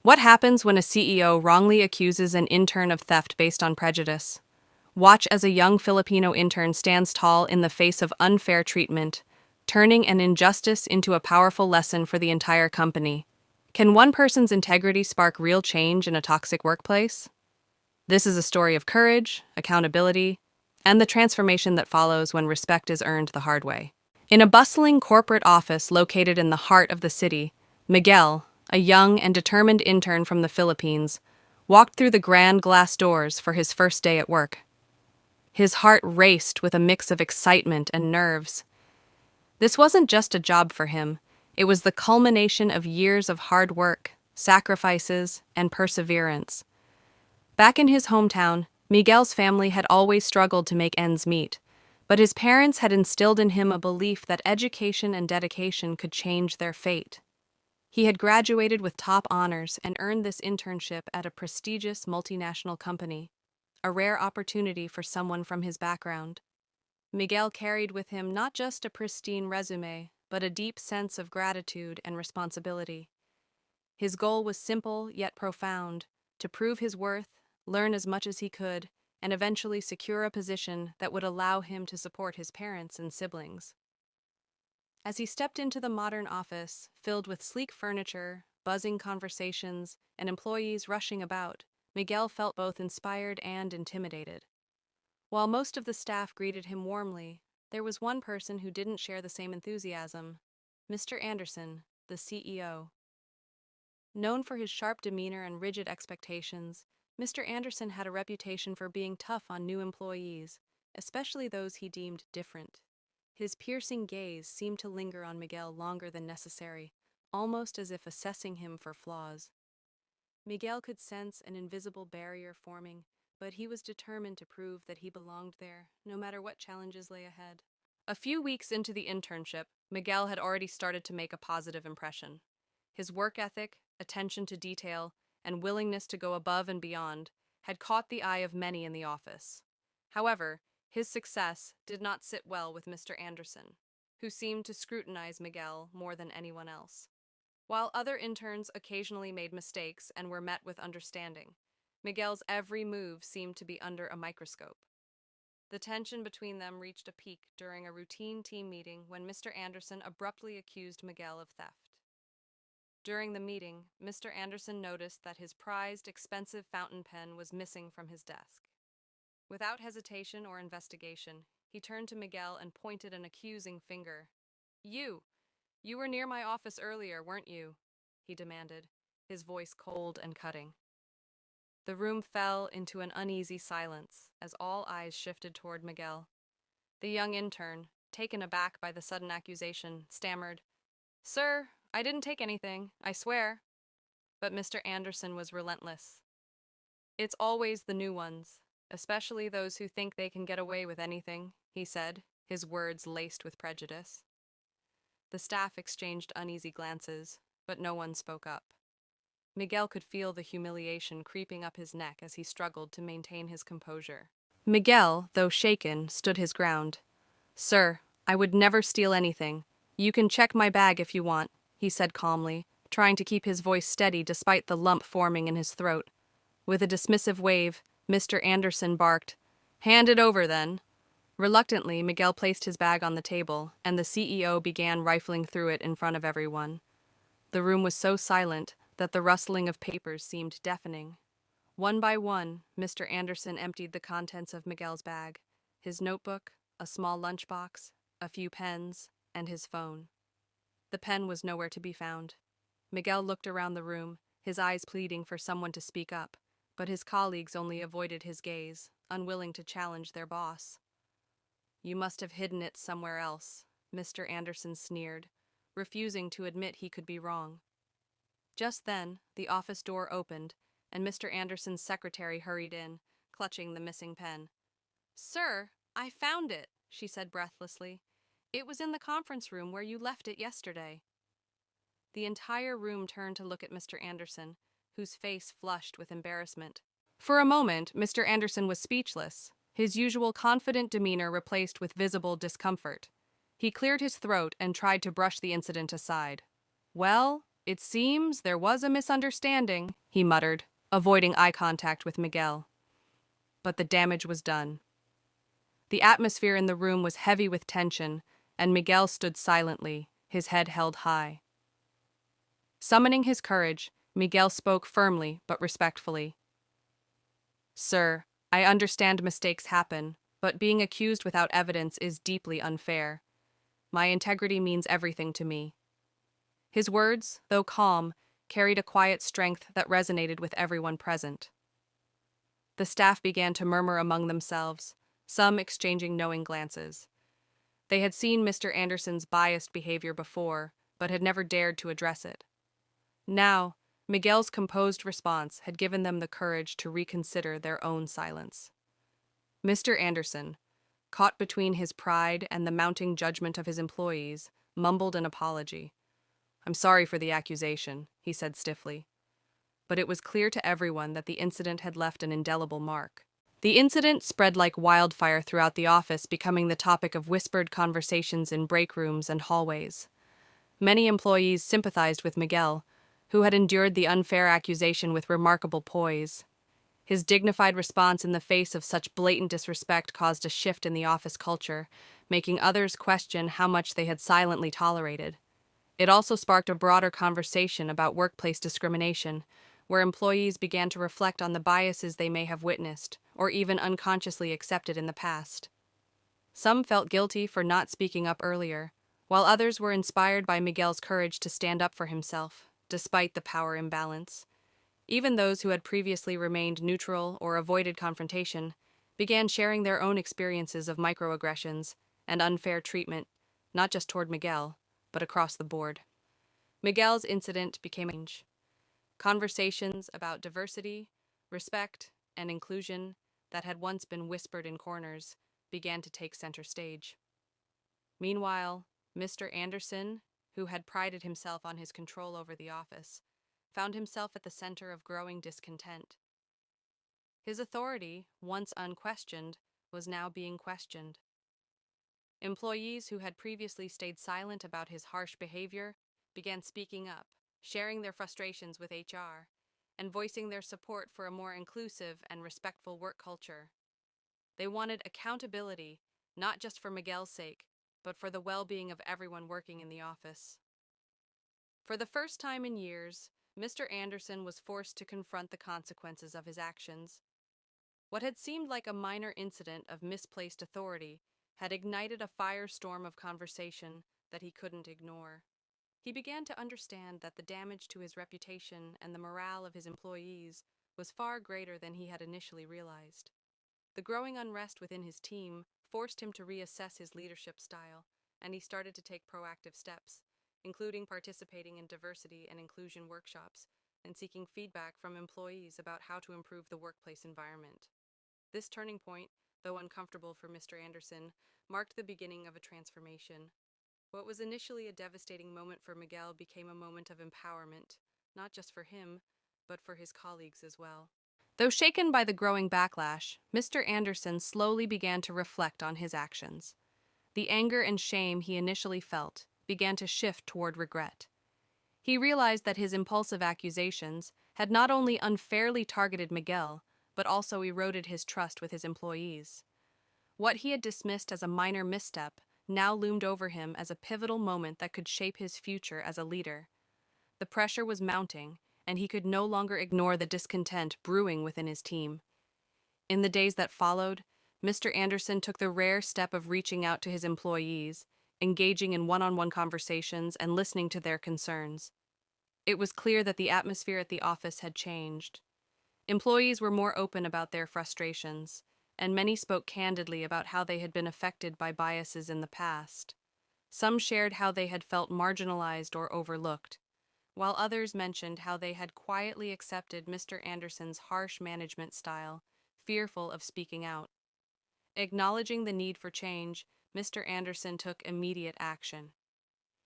What happens when a CEO wrongly accuses an intern of theft based on prejudice? Watch as a young Filipino intern stands tall in the face of unfair treatment, turning an injustice into a powerful lesson for the entire company. Can one person's integrity spark real change in a toxic workplace? This is a story of courage, accountability, and the transformation that follows when respect is earned the hard way. In a bustling corporate office located in the heart of the city, Miguel, a young and determined intern from the Philippines, walked through the grand glass doors for his first day at work. His heart raced with a mix of excitement and nerves. This wasn't just a job for him, it was the culmination of years of hard work, sacrifices, and perseverance. Back in his hometown, Miguel's family had always struggled to make ends meet, but his parents had instilled in him a belief that education and dedication could change their fate. He had graduated with top honors and earned this internship at a prestigious multinational company, a rare opportunity for someone from his background. Miguel carried with him not just a pristine resume, but a deep sense of gratitude and responsibility. His goal was simple yet profound: to prove his worth, learn as much as he could, and eventually secure a position that would allow him to support his parents and siblings. As he stepped into the modern office, filled with sleek furniture, buzzing conversations, and employees rushing about, Miguel felt both inspired and intimidated. While most of the staff greeted him warmly, there was one person who didn't share the same enthusiasm: Mr. Anderson, the CEO. Known for his sharp demeanor and rigid expectations, Mr. Anderson had a reputation for being tough on new employees, especially those he deemed different. His piercing gaze seemed to linger on Miguel longer than necessary, almost as if assessing him for flaws. Miguel could sense an invisible barrier forming, but he was determined to prove that he belonged there, no matter what challenges lay ahead. A few weeks into the internship, Miguel had already started to make a positive impression. His work ethic, attention to detail, and willingness to go above and beyond had caught the eye of many in the office. However, his success did not sit well with Mr. Anderson, who seemed to scrutinize Miguel more than anyone else. While other interns occasionally made mistakes and were met with understanding, Miguel's every move seemed to be under a microscope. The tension between them reached a peak during a routine team meeting when Mr. Anderson abruptly accused Miguel of theft. During the meeting, Mr. Anderson noticed that his prized, expensive fountain pen was missing from his desk. Without hesitation or investigation, he turned to Miguel and pointed an accusing finger. You were near my office earlier, weren't you?" he demanded, his voice cold and cutting. The room fell into an uneasy silence as all eyes shifted toward Miguel. The young intern, taken aback by the sudden accusation, stammered, "Sir, I didn't take anything, I swear." But Mr. Anderson was relentless. "It's always the new ones, especially those who think they can get away with anything," he said, his words laced with prejudice. The staff exchanged uneasy glances, but no one spoke up. Miguel could feel the humiliation creeping up his neck as he struggled to maintain his composure. Miguel, though shaken, stood his ground. "Sir, I would never steal anything. You can check my bag if you want," he said calmly, trying to keep his voice steady despite the lump forming in his throat. With a dismissive wave, Mr. Anderson barked, "Hand it over, then." Reluctantly, Miguel placed his bag on the table, and the CEO began rifling through it in front of everyone. The room was so silent that the rustling of papers seemed deafening. One by one, Mr. Anderson emptied the contents of Miguel's bag: his notebook, a small lunchbox, a few pens, and his phone. The pen was nowhere to be found. Miguel looked around the room, his eyes pleading for someone to speak up, but his colleagues only avoided his gaze, unwilling to challenge their boss. "You must have hidden it somewhere else," Mr. Anderson sneered, refusing to admit he could be wrong. Just then, the office door opened, and Mr. Anderson's secretary hurried in, clutching the missing pen. "Sir, I found it," she said breathlessly. "It was in the conference room where you left it yesterday." The entire room turned to look at Mr. Anderson, whose face flushed with embarrassment. For a moment, Mr. Anderson was speechless, his usual confident demeanor replaced with visible discomfort. He cleared his throat and tried to brush the incident aside. "Well, "It seems there was a misunderstanding," he muttered, avoiding eye contact with Miguel. But the damage was done. The atmosphere in the room was heavy with tension, and Miguel stood silently, his head held high. Summoning his courage, Miguel spoke firmly but respectfully. "Sir, I understand mistakes happen, but being accused without evidence is deeply unfair. My integrity means everything to me." His words, though calm, carried a quiet strength that resonated with everyone present. The staff began to murmur among themselves, some exchanging knowing glances. They had seen Mr. Anderson's biased behavior before, but had never dared to address it. Now, Miguel's composed response had given them the courage to reconsider their own silence. Mr. Anderson, caught between his pride and the mounting judgment of his employees, mumbled an apology. "I'm sorry for the accusation," he said stiffly. But it was clear to everyone that the incident had left an indelible mark. The incident spread like wildfire throughout the office, becoming the topic of whispered conversations in break rooms and hallways. Many employees sympathized with Miguel, who had endured the unfair accusation with remarkable poise. His dignified response in the face of such blatant disrespect caused a shift in the office culture, making others question how much they had silently tolerated. It also sparked a broader conversation about workplace discrimination, where employees began to reflect on the biases they may have witnessed, or even unconsciously accepted in the past. Some felt guilty for not speaking up earlier, while others were inspired by Miguel's courage to stand up for himself, despite the power imbalance. Even those who had previously remained neutral or avoided confrontation began sharing their own experiences of microaggressions and unfair treatment, not just toward Miguel, but across the board. Miguel's incident became a change. Conversations about diversity, respect, and inclusion that had once been whispered in corners began to take center stage. Meanwhile, Mr. Anderson, who had prided himself on his control over the office, found himself at the center of growing discontent. His authority, once unquestioned, was now being questioned. Employees who had previously stayed silent about his harsh behavior began speaking up, sharing their frustrations with HR, and voicing their support for a more inclusive and respectful work culture. They wanted accountability, not just for Miguel's sake, but for the well-being of everyone working in the office. For the first time in years, Mr. Anderson was forced to confront the consequences of his actions. What had seemed like a minor incident of misplaced authority had ignited a firestorm of conversation that he couldn't ignore. He began to understand that the damage to his reputation and the morale of his employees was far greater than he had initially realized. The growing unrest within his team forced him to reassess his leadership style, and he started to take proactive steps, including participating in diversity and inclusion workshops and seeking feedback from employees about how to improve the workplace environment. This turning point, though uncomfortable for Mr. Anderson, marked the beginning of a transformation. What was initially a devastating moment for Miguel became a moment of empowerment, not just for him, but for his colleagues as well. Though shaken by the growing backlash, Mr. Anderson slowly began to reflect on his actions. The anger and shame he initially felt began to shift toward regret. He realized that his impulsive accusations had not only unfairly targeted Miguel, but also eroded his trust with his employees. What he had dismissed as a minor misstep now loomed over him as a pivotal moment that could shape his future as a leader. The pressure was mounting, and he could no longer ignore the discontent brewing within his team. In the days that followed, Mr. Anderson took the rare step of reaching out to his employees, engaging in one-on-one conversations and listening to their concerns. It was clear that the atmosphere at the office had changed. Employees were more open about their frustrations, and many spoke candidly about how they had been affected by biases in the past. Some shared how they had felt marginalized or overlooked, while others mentioned how they had quietly accepted Mr. Anderson's harsh management style, fearful of speaking out. Acknowledging the need for change, Mr. Anderson took immediate action.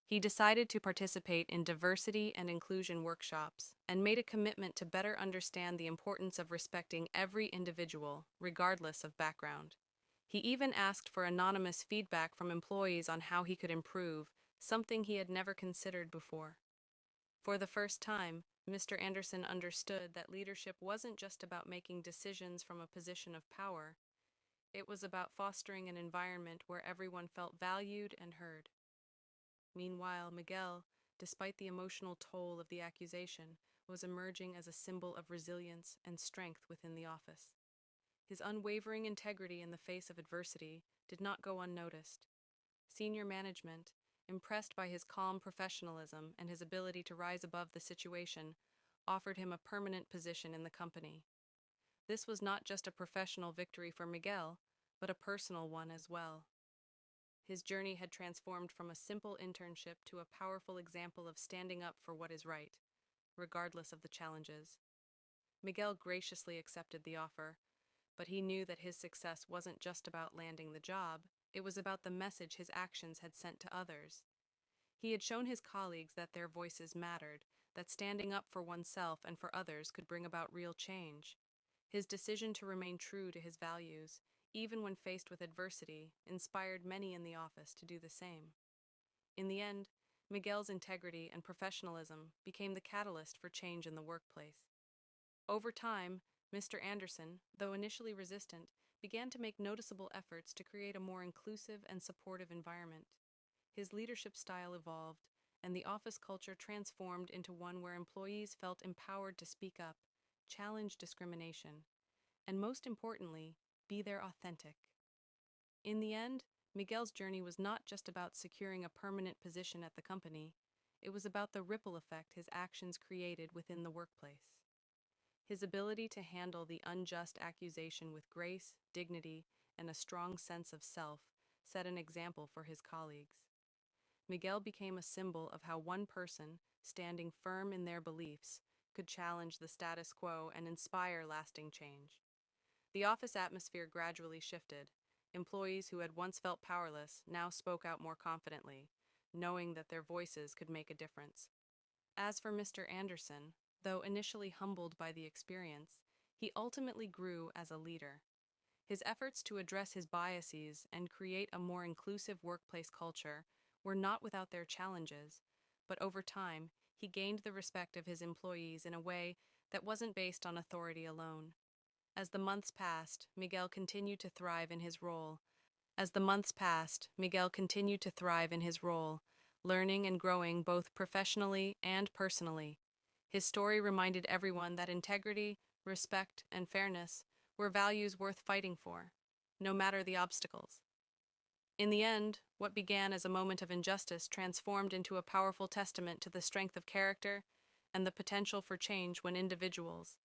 He decided to participate in diversity and inclusion workshops and made a commitment to better understand the importance of respecting every individual, regardless of background. He even asked for anonymous feedback from employees on how he could improve, something he had never considered before. For the first time, Mr. Anderson understood that leadership wasn't just about making decisions from a position of power, it was about fostering an environment where everyone felt valued and heard. Meanwhile, Miguel, despite the emotional toll of the accusation, was emerging as a symbol of resilience and strength within the office. His unwavering integrity in the face of adversity did not go unnoticed. Senior management, impressed by his calm professionalism and his ability to rise above the situation, offered him a permanent position in the company. This was not just a professional victory for Miguel, but a personal one as well. His journey had transformed from a simple internship to a powerful example of standing up for what is right, regardless of the challenges. Miguel graciously accepted the offer, but he knew that his success wasn't just about landing the job, it was about the message his actions had sent to others. He had shown his colleagues that their voices mattered, that standing up for oneself and for others could bring about real change. His decision to remain true to his values, even when faced with adversity, inspired many in the office to do the same. In the end, Miguel's integrity and professionalism became the catalyst for change in the workplace. Over time, Mr. Anderson, though initially resistant, began to make noticeable efforts to create a more inclusive and supportive environment. His leadership style evolved, and the office culture transformed into one where employees felt empowered to speak up, challenge discrimination, and most importantly, be their authentic. In the end, Miguel's journey was not just about securing a permanent position at the company, it was about the ripple effect his actions created within the workplace. His ability to handle the unjust accusation with grace, dignity, and a strong sense of self set an example for his colleagues. Miguel became a symbol of how one person, standing firm in their beliefs, could challenge the status quo and inspire lasting change. The office atmosphere gradually shifted. Employees who had once felt powerless now spoke out more confidently, knowing that their voices could make a difference. As for Mr. Anderson, though initially humbled by the experience, he ultimately grew as a leader. His efforts to address his biases and create a more inclusive workplace culture were not without their challenges, but over time, he gained the respect of his employees in a way that wasn't based on authority alone. As the months passed, Miguel continued to thrive in his role. Learning and growing both professionally and personally. His story reminded everyone that integrity, respect, and fairness were values worth fighting for, no matter the obstacles. In the end, what began as a moment of injustice transformed into a powerful testament to the strength of character and the potential for change when individuals,